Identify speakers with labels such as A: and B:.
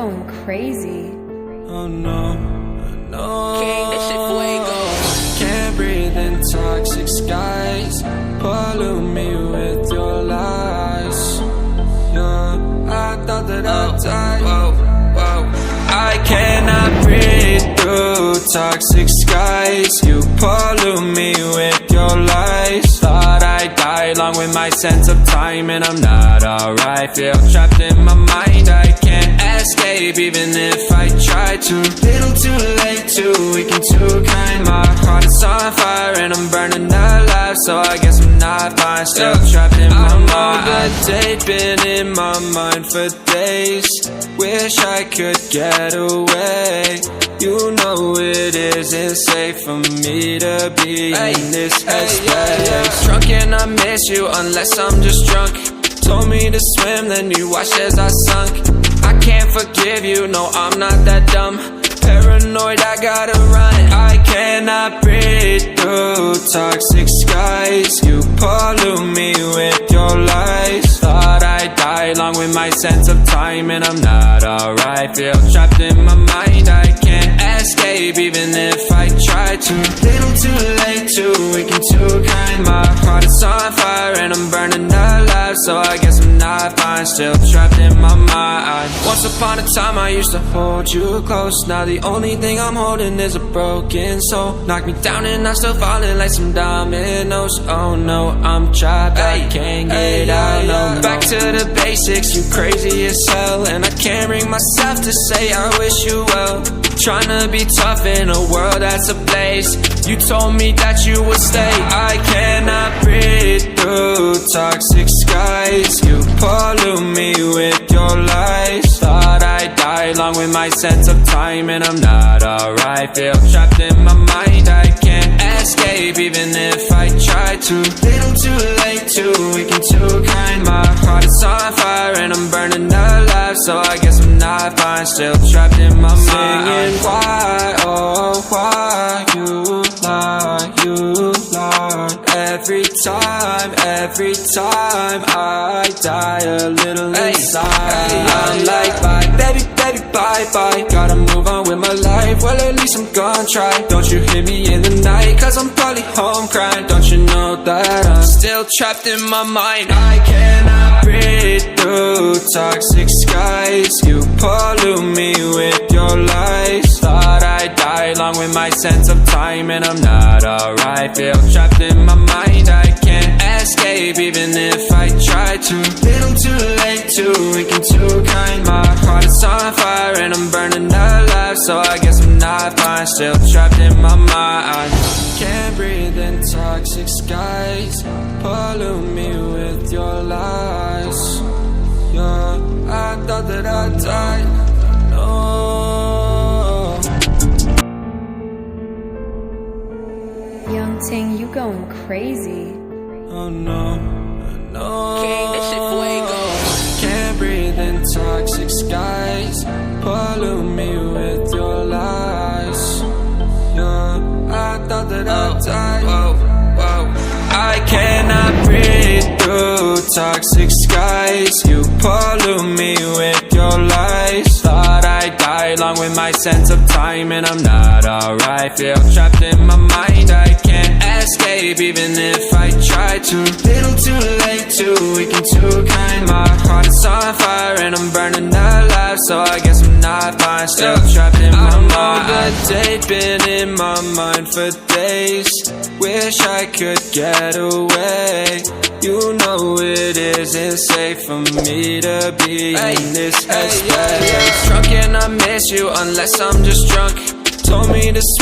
A: going crazy.
B: Oh no, no.
C: King, that shit fuego.
B: Can't breathe in toxic skies. Pollute me with your lies. Yeah, I thought that I'd die. I cannot breathe through toxic skies. You pollute me with your lies. Thought I'd die along with my sense of time, and I'm not alright. Feel trapped in my mind, I can't escape even if I try to. Little too late, too weak and too kind. My heart is on fire and I'm burning alive, so I guess I'm not fine. Still trapped in my mind. The date been in my mind for days. Wish I could get away. You know it isn't safe for me to be in this headspace. Drunk and I miss you unless I'm just drunk. Told me to swim, then you watched as I sunk. I can't forgive you, no I'm not that dumb. Paranoid, I gotta run. I cannot breathe through toxic skies. You pollute me with your lies. Thought I'd die along with my sense of time, and I'm not alright. Feel trapped in my mind, I can't escape even if I try to. Little too late, too weak and too kind. My heart is on fire and I'm burning alive, so I guess I'm not fine. Still trapped in my mind. Once upon a time I used to hold you close. Now the only thing I'm holding is a broken soul. Knock me down and I'm still falling like some dominoes. Oh no, I'm trapped, I can't get out, no. Back to the basics, you crazy as hell, and I can't bring myself to say I wish you well. Tryna be tough in a world that's ablaze. You told me that you would stay. I cannot breathe through toxic skies. You pollute me with your lies. Thought I'd die along with my sense of time, and I'm not alright. Feel trapped in my mind, I can't escape even if I try to. Little too late, too weak and too kind. My heart is on fire and I'm burning alive, so I guess I'm not fine. Still trapped in my mind. Singing why, oh why you lie, you lie. Every time I die a little inside. I'm like bye, baby, bye. Gotta move on with my life, well at least I'm gonna try. Don't you hear me in the night, cause I'm probably home crying. Don't you know that I'm still trapped in my mind. I cannot breathe through toxic skies. You pollute me with your lies. Thought I'd die along with my sense of time, and I'm not alright. Feel trapped in my mind, I can't escape even if I try to. Little too late, too weak and too kind. My heart is on fire and I'm burning alive, so I guess I'm not fine. Still trapped in my mind. Can't breathe in toxic skies. Pollute me with your lies. Yeah, I thought that I'd die. No.
A: Young Ting, you going crazy.
B: Oh no, no.
C: King, that shit fuego.
B: Can't breathe in toxic skies. Pollute me with your lies. Yeah, I thought that I'd die. I cannot breathe through toxic skies. You pollute me with your lies. Thought I'd die along with my sense of time, and I'm not alright. Feel trapped in my mind, I can't escape even if I try to. Little too late, too weak and too kind. My heart is on fire and I'm burning alive, so I guess I'm not fine. Still trapped in my mind. The date been in my mind for days. Wish I could get away. You know it isn't safe for me to be in this headspace. Drunk and I miss you unless I'm just drunk. Told me to